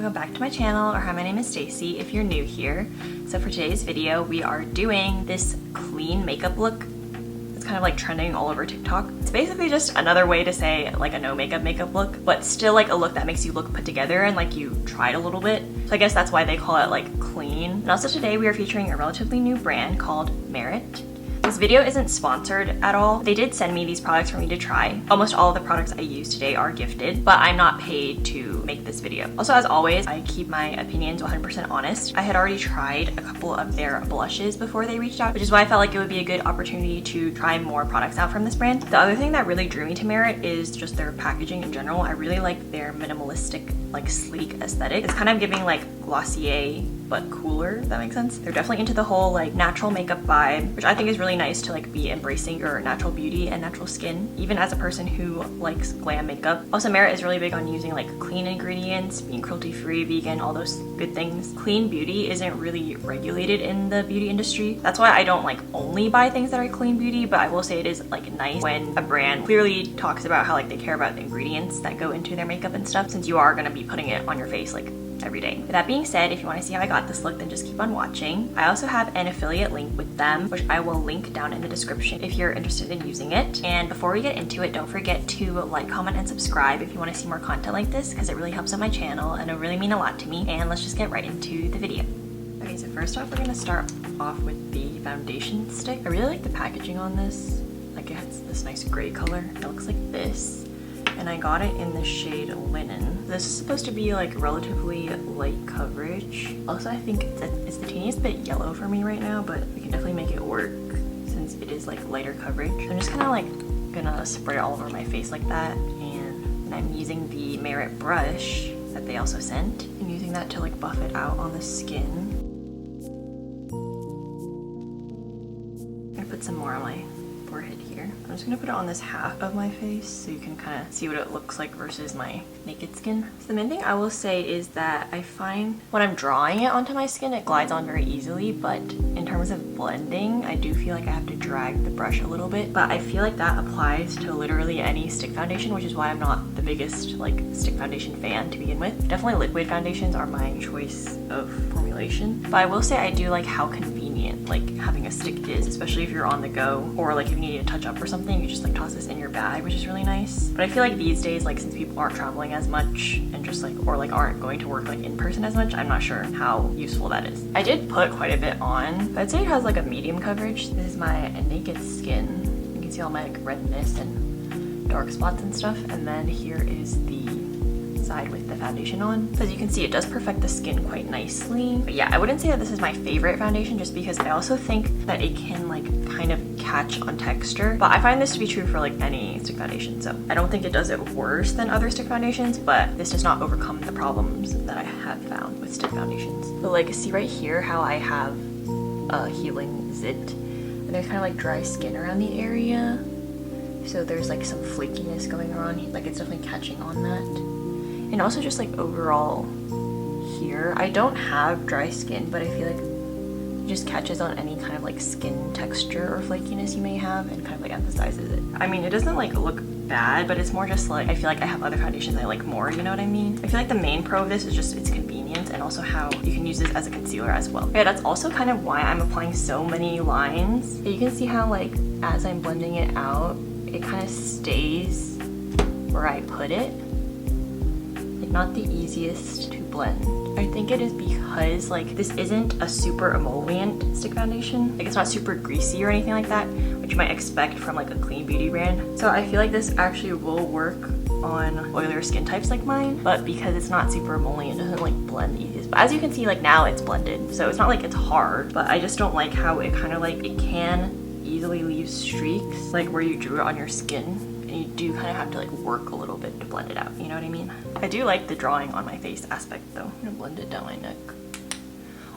welcome back to my channel, or hi, my name is Stacy if you're new here. So for today's video, we are doing this clean makeup look. It's kind of like trending all over TikTok. It's basically just another way to say like a no makeup look, but still like a look that makes you look put together and like you tried a little bit. So I guess that's why they call it like clean. And also today we are featuring a relatively new brand called Mcgrath. This video isn't sponsored at all. They did send me these products for me to try. Almost all of the products I use today are gifted, but I'm not paid to make this video. Also, as always, I keep my opinions 100% honest. I had already tried a couple of their blushes before they reached out, which is why I felt like it would be a good opportunity to try more products out from this brand. The other thing that really drew me to Mcgrath is just their packaging in general. I really like their minimalistic, like sleek aesthetic. It's kind of giving like Glossier but cooler, if that makes sense. They're definitely into the whole like natural makeup vibe, which I think is really nice to like be embracing your natural beauty and natural skin, even as a person who likes glam makeup. Also, Mcgrath is really big on using like clean ingredients, being cruelty-free, vegan, all those good things. Clean beauty isn't really regulated in the beauty industry. That's why I don't like only buy things that are clean beauty, but I will say it is like nice when a brand clearly talks about how like they care about the ingredients that go into their makeup and stuff, since you are gonna be putting it on your face like every day. With that being said, if you want to see how I got this look, then just keep on watching. I also have an affiliate link with them, which I will link down in the description if you're interested in using it. And before we get into it, don't forget to like, comment, and subscribe if you want to see more content like this, because it really helps out my channel and it'll really mean a lot to me. And let's just get right into the video. Okay, so first off, we're gonna start off with the foundation stick. I really like the packaging on this. Like, it has this nice gray color. It looks like this. And I got it in the shade Linen. This is supposed to be like relatively light coverage. Also, I think it's the teeniest bit yellow for me right now, but we can definitely make it work since it is like lighter coverage. So I'm just kind of like gonna spray it all over my face like that. And I'm using the Mcgrath brush that they also sent. I'm using that to like buff it out on the skin. I'm gonna put some more on my forehead here. I'm just gonna put it on this half of my face so you can kind of see what it looks like versus my naked skin. So the main thing I will say is that I find when I'm drawing it onto my skin, it glides on very easily, but in terms of blending, I do feel like I have to drag the brush a little bit. But I feel like that applies to literally any stick foundation, which is why I'm not the biggest like stick foundation fan to begin with. Definitely liquid foundations are my choice of formulation, but I will say I do like how convenient like having a stick is, especially if you're on the go, or like if you need to touch up or something, you just like toss this in your bag, which is really nice. But I feel like these days, like since people aren't traveling as much and just like, or like aren't going to work like in person as much, I'm not sure how useful that is. I did put quite a bit on, but I'd say it has like a medium coverage. This is my naked skin. You can see all my like redness and dark spots and stuff. And then here is the side with the foundation on. So as you can see, it does perfect the skin quite nicely. But yeah, I wouldn't say that this is my favorite foundation, just because I also think that it can like kind of catch on texture. But I find this to be true for like any stick foundation, so I don't think it does it worse than other stick foundations, but this does not overcome the problems that I have found with stick foundations. So like, see right here how I have a healing zit, and there's kind of like dry skin around the area. So there's like some flakiness going on, like it's definitely catching on that. And also just like overall here, I don't have dry skin, but I feel like it just catches on any kind of like skin texture or flakiness you may have and kind of like emphasizes it. I mean, it doesn't like look bad, but it's more just like, I feel like I have other foundations I like more, you know what I mean? I feel like the main pro of this is just its convenience, and also how you can use this as a concealer as well. Yeah, that's also kind of why I'm applying so many lines. You can see how like as I'm blending it out, it kind of stays where I put it. Not the easiest to blend. I think it is because like this isn't a super emollient stick foundation. Like it's not super greasy or anything like that, which you might expect from like a clean beauty brand. So I feel like this actually will work on oilier skin types like mine, but because it's not super emollient, it doesn't like blend easiest. But as you can see, like now it's blended, so it's not like it's hard, but I just don't like how it kind of like, it can easily leave streaks like where you drew it on your skin. And you do kind of have to like work a little bit to blend it out, you know what I mean? I do like the drawing on my face aspect though. I'm gonna blend it down my neck.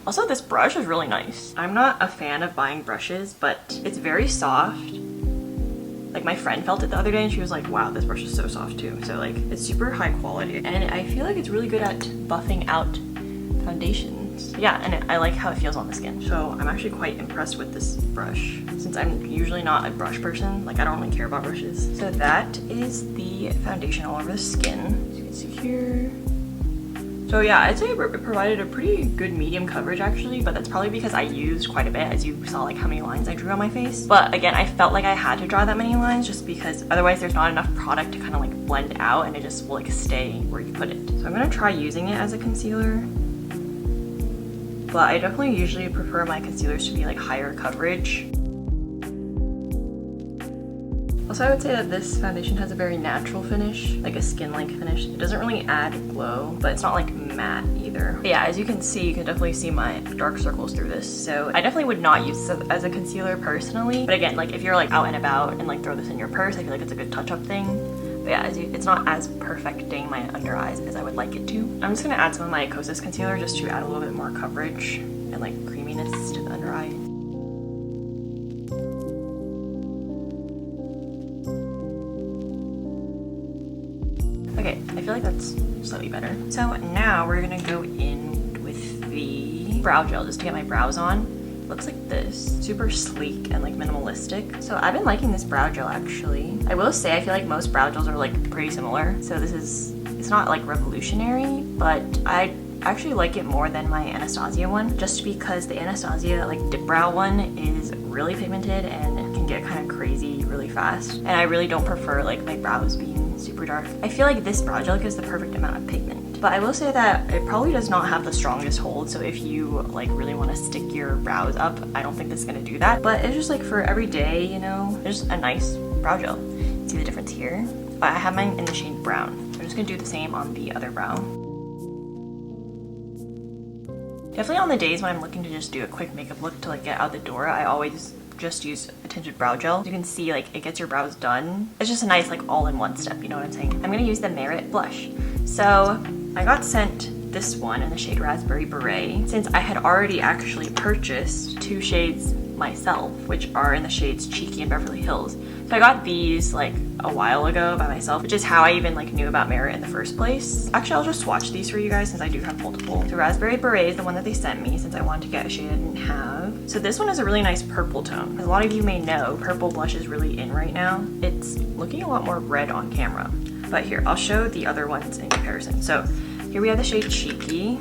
Also, this brush is really nice. I'm not a fan of buying brushes, but it's very soft. Like my friend felt it the other day and she was like, wow, this brush is so soft too. So like, it's super high quality, and I feel like it's really good at buffing out foundations. Yeah, and I like how it feels on the skin. So I'm actually quite impressed with this brush, since I'm usually not a brush person. Like I don't really care about brushes. So that is the foundation all over the skin. As you can see here, So yeah, I'd say it provided a pretty good medium coverage actually, but that's probably because I used quite a bit, as you saw like how many lines I drew on my face. But again, I felt like I had to draw that many lines just because otherwise there's not enough product to kind of like blend out and it just will like stay where you put it. So I'm gonna try using it as a concealer. But I definitely usually prefer my concealers to be like higher coverage. Also, I would say that this foundation has a very natural finish, like a skin-like finish. It doesn't really add glow, but it's not like matte either. But yeah, as you can see, you can definitely see my dark circles through this. So I definitely would not use this as a concealer personally. But again, like if you're like out and about and like throw this in your purse, I feel like it's a good touch-up thing. But yeah, it's not as perfecting my under eyes as I would like it to. I'm just gonna add some of my Kosas concealer just to add a little bit more coverage and like creaminess to the under eye. Okay, I feel like that's slightly better. So now we're gonna go in with the brow gel just to get my brows on. It looks like this, super sleek and like minimalistic. So I've been liking this brow gel actually. I will say I feel like most brow gels are like pretty similar. So it's not like revolutionary, but I actually like it more than my Anastasia one, just because the Anastasia like dip brow one is really pigmented and it can get kind of crazy really fast. And I really don't prefer like my brows being super dark. I feel like this brow gel gives the perfect amount of pigment. But I will say that it probably does not have the strongest hold, so if you like really want to stick your brows up, I don't think this is going to do that. But it's just like for every day, you know, it's just a nice brow gel. See the difference here? But I have mine in the shade brown. So I'm just going to do the same on the other brow. Definitely on the days when I'm looking to just do a quick makeup look to like get out the door, I always just use a tinted brow gel. You can see like it gets your brows done. It's just a nice like all-in-one step, you know what I'm saying? I'm gonna use the Mcgrath blush. So I got sent this one in the shade Raspberry Beret since I had already actually purchased 2 shades myself, which are in the shades Cheeky and Beverly Hills. So I got these like a while ago by myself, which is how I even like knew about Mcgrath in the first place. Actually, I'll just swatch these for you guys since I do have multiple. So Raspberry Beret is the one that they sent me since I wanted to get a shade I didn't have. So this one is a really nice purple tone. As a lot of you may know, purple blush is really in right now. It's looking a lot more red on camera. But here, I'll show the other ones in comparison. So here we have the shade Cheeky,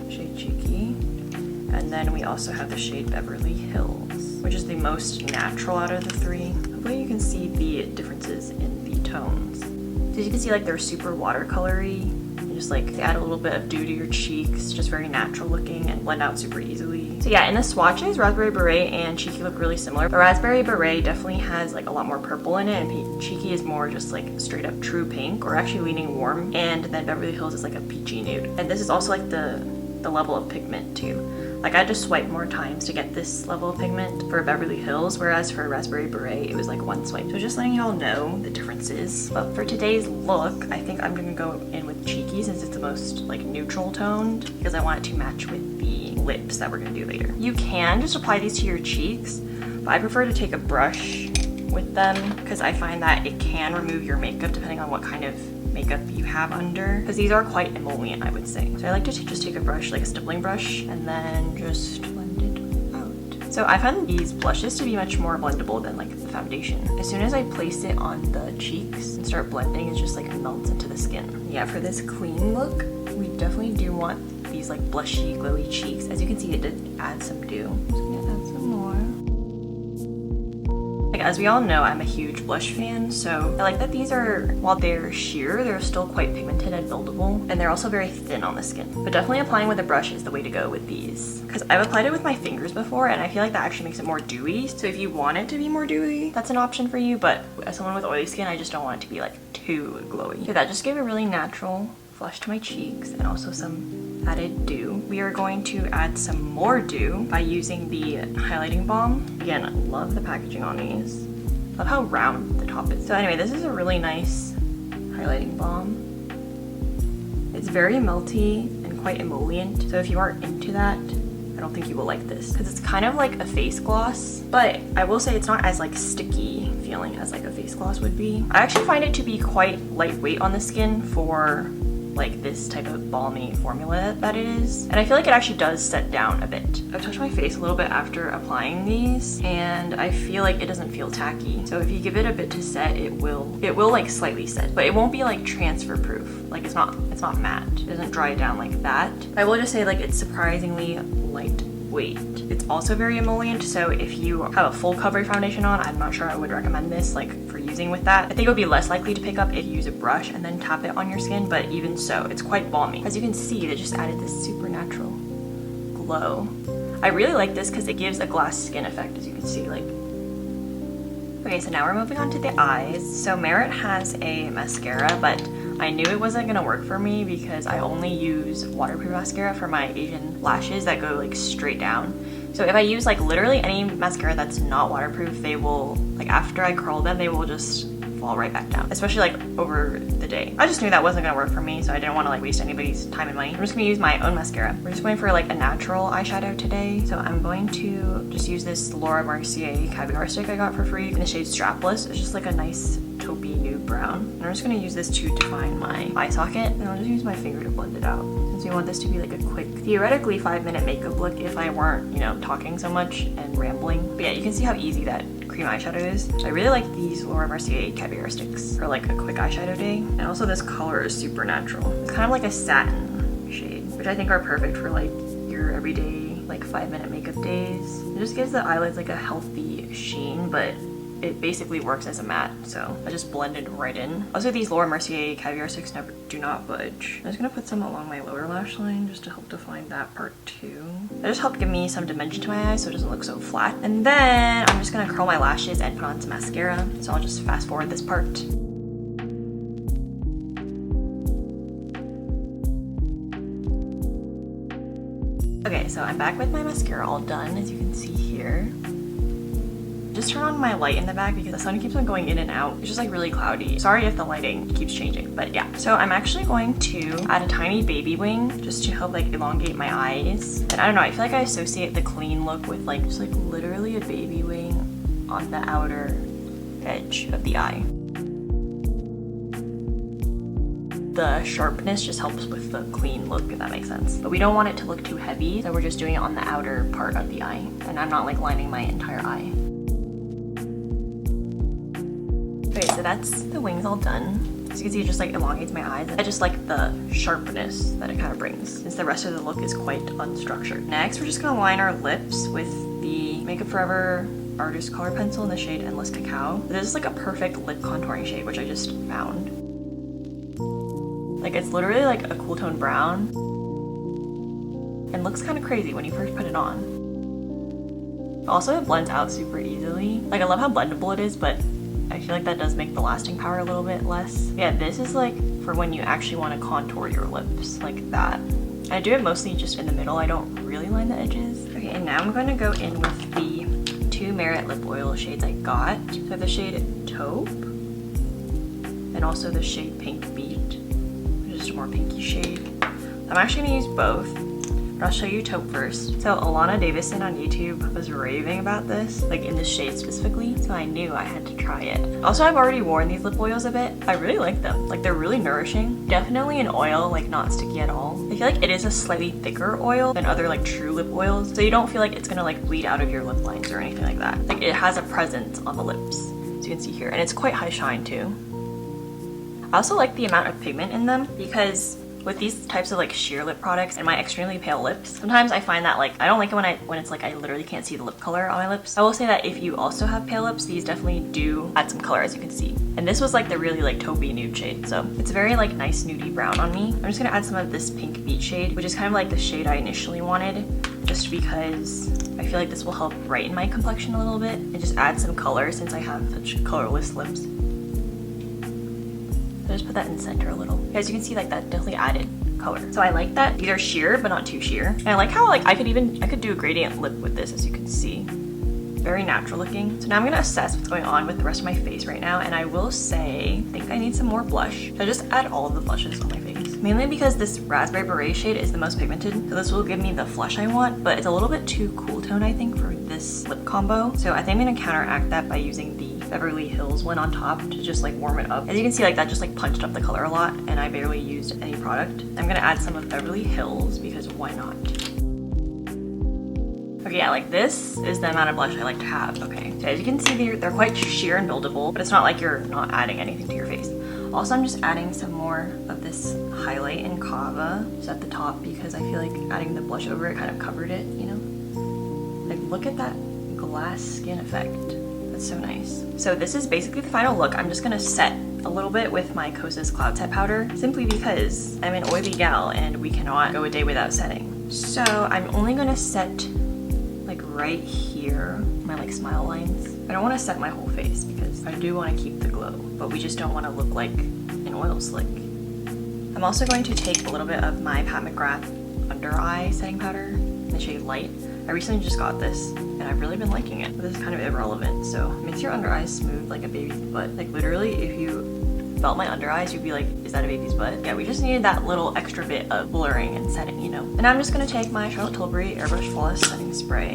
and then we also have the shade Beverly Hills, which is the most natural out of the 3. Hopefully you can see the differences in the tones. So as you can see, like they're super watercolory, and just like they add a little bit of dew to your cheeks, just very natural looking and blend out super easily. So yeah, in the swatches, Raspberry Beret and Cheeky look really similar. The Raspberry Beret definitely has like a lot more purple in it, and Cheeky is more just like straight up true pink, or actually leaning warm, and then Beverly Hills is like a peachy nude. And this is also like the level of pigment too. Like I had to swipe more times to get this level of pigment for Beverly Hills, whereas for Raspberry Beret, it was like 1 swipe. So just letting y'all know the differences. But for today's look, I think I'm gonna go in with Cheeky since it's the most like neutral toned, because I want it to match with the lips that we're gonna do later. You can just apply these to your cheeks, but I prefer to take a brush with them because I find that it can remove your makeup depending on what kind of makeup you have under, because these are quite emollient, I would say. So I like to just take a brush, like a stippling brush, and then just blend it out. So I find these blushes to be much more blendable than like the foundation. As soon as I place it on the cheeks and start blending, it just like melts into the skin. Yeah, for this clean look, we definitely do want these like blushy, glowy cheeks. As you can see, it did add some dew. I'm just gonna add some more. Like, as we all know, I'm a huge blush fan, so I like that these are, while they're sheer, they're still quite pigmented and buildable, and they're also very thin on the skin. But definitely applying with a brush is the way to go with these, because I've applied it with my fingers before, and I feel like that actually makes it more dewy. So if you want it to be more dewy, that's an option for you, but as someone with oily skin, I just don't want it to be like too glowy. So that just gave a really natural flush to my cheeks, and also some added dew. We are going to add some more dew by using the highlighting balm. Again, I love the packaging on these. Love how round the top is. So anyway, this is a really nice highlighting balm. It's very melty and quite emollient. So if you aren't into that, I don't think you will like this, because it's kind of like a face gloss, but I will say it's not as like sticky feeling as like a face gloss would be. I actually find it to be quite lightweight on the skin for like this type of balmy formula that it is. And I feel like it actually does set down a bit. I've touched my face a little bit after applying these, and I feel like it doesn't feel tacky. So if you give it a bit to set, it will like slightly set, but it won't be like transfer proof. Like it's not matte. It doesn't dry down like that. I will just say like it's surprisingly lightweight. It's also very emollient, so if you have a full coverage foundation on, I'm not sure I would recommend this like for using with that. I think it would be less likely to pick up if you use a brush and then tap it on your skin, but even so, it's quite balmy. As you can see, they just added this supernatural glow. I really like this because it gives a glass skin effect, as you can see, like. Okay, so now we're moving on to the eyes. So Merit has a mascara, but I knew it wasn't gonna work for me because I only use waterproof mascara for my Asian lashes that go like straight down. So if I use like literally any mascara that's not waterproof, they will, like after I curl them, they will just fall right back down, especially like over the day. I just knew that wasn't gonna work for me, so I didn't want to like waste anybody's time and money. I'm just gonna use my own mascara. We're just going for like a natural eyeshadow today. So I'm going to just use this Laura Mercier caviar stick I got for free in the shade Strapless. It's just like a nice taupey nude brown. And I'm just gonna use this to define my eye socket, and I'll just use my finger to blend it out. Since we want this to be like a quick, theoretically 5-minute makeup look if I weren't, you know, talking so much and rambling. But yeah, you can see how easy that cream eyeshadow is. I really like these Laura Mercier caviar sticks for like a quick eyeshadow day. And also this color is super natural. It's kind of like a satin shade, which I think are perfect for like your everyday like 5-minute makeup days. It just gives the eyelids like a healthy sheen, but it basically works as a matte, so I just blended right in. Also, these Laura Mercier caviar sticks do not budge. I'm just gonna put some along my lower lash line just to help define that part too. That just helped give me some dimension to my eyes so it doesn't look so flat. And then I'm just gonna curl my lashes and put on some mascara. So I'll just fast forward this part. Okay, so I'm back with my mascara all done, as you can see here. Just turn on my light in the back because the sun keeps on going in and out. It's just like really cloudy. Sorry if the lighting keeps changing, but yeah. So I'm actually going to add a tiny baby wing just to help like elongate my eyes. And I don't know, I feel like I associate the clean look with like just like literally a baby wing on the outer edge of the eye. The sharpness just helps with the clean look, if that makes sense. But we don't want it to look too heavy, so we're just doing it on the outer part of the eye. And I'm not like lining my entire eye. Okay, so that's the wings all done. As you can see, it just like elongates my eyes. I just like the sharpness that it kind of brings, since the rest of the look is quite unstructured. Next, we're just gonna line our lips with the Makeup Forever Artist Color Pencil in the shade Endless Cacao. This is like a perfect lip contouring shade, which I just found. Like, it's literally like a cool tone brown and looks kind of crazy when you first put it on. Also, it blends out super easily. Like, I love how blendable it is, but I feel like that does make the lasting power a little bit less. Yeah, this is like for when you actually want to contour your lips like that. I do it mostly just in the middle. I don't really line the edges. Okay, and now I'm going to go in with the 2 Merit lip oil shades I got. So I have the shade Taupe and also the shade Pink Beet, which is a more pinky shade. I'm actually going to use both. I'll show you Taupe first. So Alana Davison on YouTube was raving about this, like in this shade specifically, so I knew I had to try it. Also, I've already worn these lip oils a bit. I really like them. Like, they're really nourishing. Definitely an oil, like not sticky at all. I feel like it is a slightly thicker oil than other like true lip oils, so you don't feel like it's gonna like bleed out of your lip lines or anything like that. Like, it has a presence on the lips, as you can see here, and it's quite high shine too. I also like the amount of pigment in them because with these types of like sheer lip products and my extremely pale lips, sometimes I find that like I don't like it when it's like I literally can't see the lip color on my lips. I will say that if you also have pale lips, these definitely do add some color, as you can see. And this was like the really like taupey nude shade, so it's a very like nice nudie brown on me. I'm just gonna add some of this Pink Beet shade, which is kind of like the shade I initially wanted, just because I feel like this will help brighten my complexion a little bit and just add some color since I have such colorless lips. So just put that in the center a little. As you can see, like that definitely added color. So I like that these are sheer but not too sheer. And I like how like I could do a gradient lip with this, as you can see. Very natural looking. So now I'm gonna assess what's going on with the rest of my face right now, and I will say I think I need some more blush. So I just add all of the blushes on my face. mainly because this raspberry beret shade is the most pigmented, so this will give me the flush I want, but it's a little bit too cool tone, I think, for this lip combo. So I think I'm gonna counteract that by using the Beverly Hills one on top to just like warm it up. As you can see, like that just like punched up the color a lot, and I barely used any product. I'm gonna add some of Beverly Hills because why not? Okay, yeah, like this is the amount of blush I like to have. Okay, so as you can see, they're quite sheer and buildable, but it's not like you're not adding anything to your face. Also, I'm just adding some more of this highlight in Cava just at the top because I feel like adding the blush over it kind of covered it, you know? Like, look at that glass skin effect. That's so nice. So this is basically the final look. I'm just gonna set a little bit with my Kosas Cloud Set Powder simply because I'm an oily gal and we cannot go a day without setting. So I'm only gonna set like right here, my like smile lines. I don't want to set my whole face because I do want to keep the glow, but we just don't want to look like an oil slick. I'm also going to take a little bit of my Pat McGrath under eye setting powder in the shade Light. I recently just got this and I've really been liking it, but this is kind of irrelevant. So it makes your under eyes smooth like a baby's butt. Like literally, if you felt my under eyes, you'd be like, is that a baby's butt? Yeah, we just needed that little extra bit of blurring and setting, you know? And I'm just gonna take my Charlotte Tilbury Airbrush Flawless Setting Spray.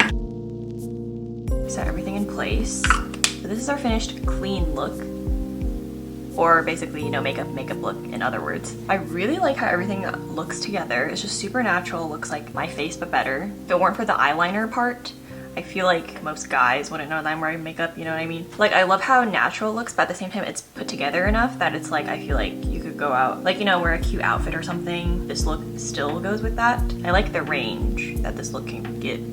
Set everything in place. So this is our finished clean look. Or basically, you know, makeup look, in other words. I really like how everything looks together. It's just super natural, looks like my face, but better. If it weren't for the eyeliner part, I feel like most guys wouldn't know that I'm wearing makeup, you know what I mean? Like, I love how natural it looks, but at the same time, it's put together enough that it's like, I feel like you could go out, like, you know, wear a cute outfit or something. This look still goes with that. I like the range that this look can give.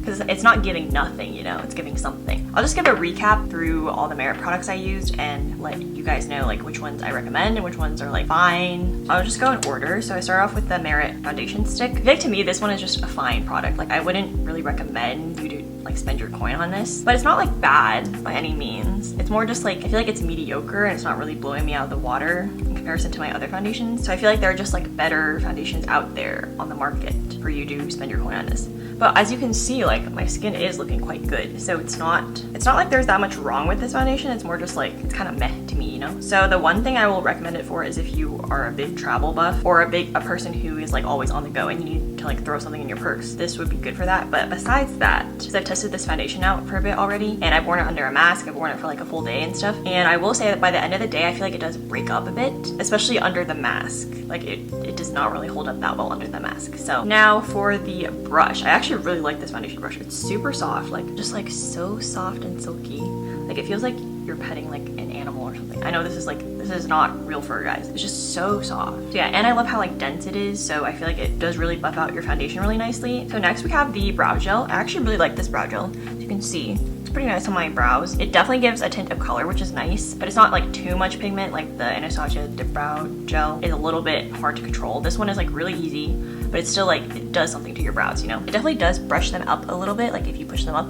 Because it's not giving nothing, you know, it's giving something. I'll just give a recap through all the Merit products I used and let you guys know like which ones I recommend and which ones are like fine. I'll just go in order. So I start off with the Merit foundation stick. I feel like to me, this one is just a fine product. Like I wouldn't really recommend you to like spend your coin on this, but it's not like bad by any means. It's more just like, I feel like it's mediocre and it's not really blowing me out of the water in comparison to my other foundations. So I feel like there are just like better foundations out there on the market for you to spend your coin on this. But as you can see, like my skin is looking quite good. So it's not like there's that much wrong with this foundation. It's more just like, it's kind of meh to me, you know? So the one thing I will recommend it for is if you are a big travel buff or a person who is like always on the go and you need to like throw something in your purse. This would be good for that. But besides that, because I've tested this foundation out for a bit already and I've worn it under a mask, I've worn it for like a full day and stuff. And I will say that by the end of the day, I feel like it does break up a bit, especially under the mask. Like it does not really hold up that well under the mask. So now for the brush, I actually really like this foundation brush. It's super soft, like just like so soft and silky. Like it feels like you're petting like an animal or something. I know this is not real fur, guys. It's just so soft. So yeah, and I love how like dense it is. So I feel like it does really buff out your foundation really nicely. So next we have the brow gel. I actually really like this brow gel. As you can see, it's pretty nice on my brows. It definitely gives a tint of color, which is nice, but it's not like too much pigment. Like the Anastasia Dip Brow Gel is a little bit hard to control. This one is like really easy, but it's still like, it does something to your brows, you know? It definitely does brush them up a little bit, like if you push them up,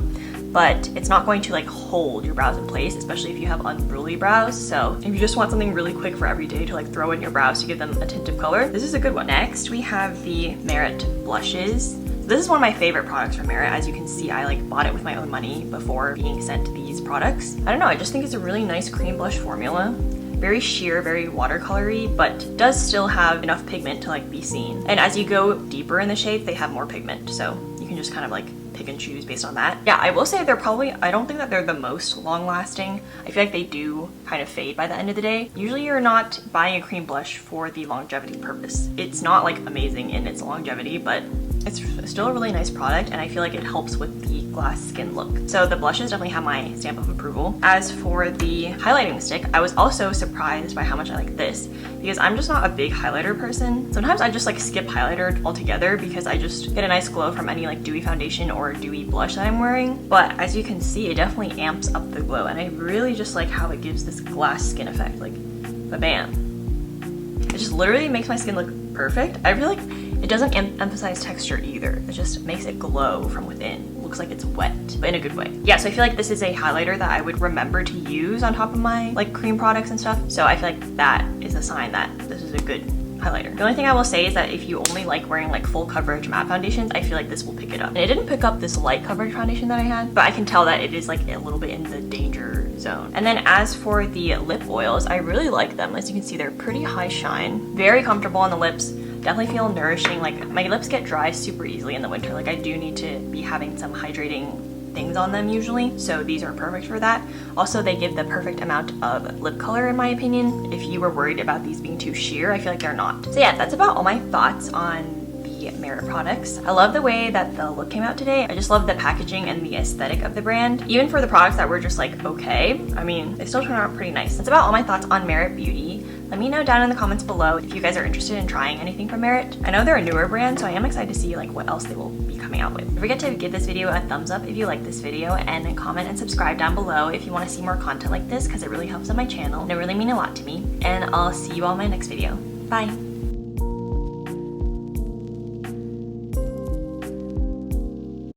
but it's not going to like hold your brows in place, especially if you have unruly brows. So if you just want something really quick for every day to like throw in your brows to give them a tint of color, this is a good one. Next, we have the Merit blushes. This is one of my favorite products from Merit. As you can see, I like bought it with my own money before being sent these products. I don't know, I just think it's a really nice cream blush formula. Very sheer, very watercolory, but does still have enough pigment to like be seen. And as you go deeper in the shade, they have more pigment. So you can just kind of like pick and choose based on that. Yeah, I will say they're probably, I don't think that they're the most long lasting. I feel like they do kind of fade by the end of the day. Usually you're not buying a cream blush for the longevity purpose. It's not like amazing in its longevity, but it's still a really nice product and I feel like it helps with the glass skin look. So the blushes definitely have my stamp of approval. As for the highlighting stick, I was also surprised by how much I like this because I'm just not a big highlighter person. Sometimes I just like skip highlighter altogether because I just get a nice glow from any like dewy foundation or dewy blush that I'm wearing. But as you can see, it definitely amps up the glow and I really just like how it gives this glass skin effect, like ba-bam. It just literally makes my skin look perfect. I feel like it doesn't emphasize texture either. It just makes it glow from within. Looks like it's wet, but in a good way. Yeah, so I feel like this is a highlighter that I would remember to use on top of my like cream products and stuff. So I feel like that is a sign that this is a good highlighter. The only thing I will say is that if you only like wearing like full coverage matte foundations, I feel like this will pick it up. And it didn't pick up this light coverage foundation that I had, but I can tell that it is like a little bit in the danger zone. And then as for the lip oils, I really like them. As you can see, they're pretty high shine, very comfortable on the lips. Definitely feel nourishing. Like my lips get dry super easily in the winter. Like I do need to be having some hydrating things on them usually, so these are perfect for that. Also, they give the perfect amount of lip color in my opinion. If you were worried about these being too sheer, I feel like they're not. So yeah, that's about all my thoughts on the Merit products. I love the way that the look came out today. I just love the packaging and the aesthetic of the brand. Even for the products that were just like okay, I mean, they still turned out pretty nice. That's about all my thoughts on Merit Beauty. Let me know down in the comments below if you guys are interested in trying anything from Merit. I know they're a newer brand, so I am excited to see like what else they will be coming out with. Don't forget to give this video a thumbs up if you like this video, and then comment and subscribe down below if you want to see more content like this, because it really helps on my channel and it really means a lot to me. And I'll see you all in my next video. Bye!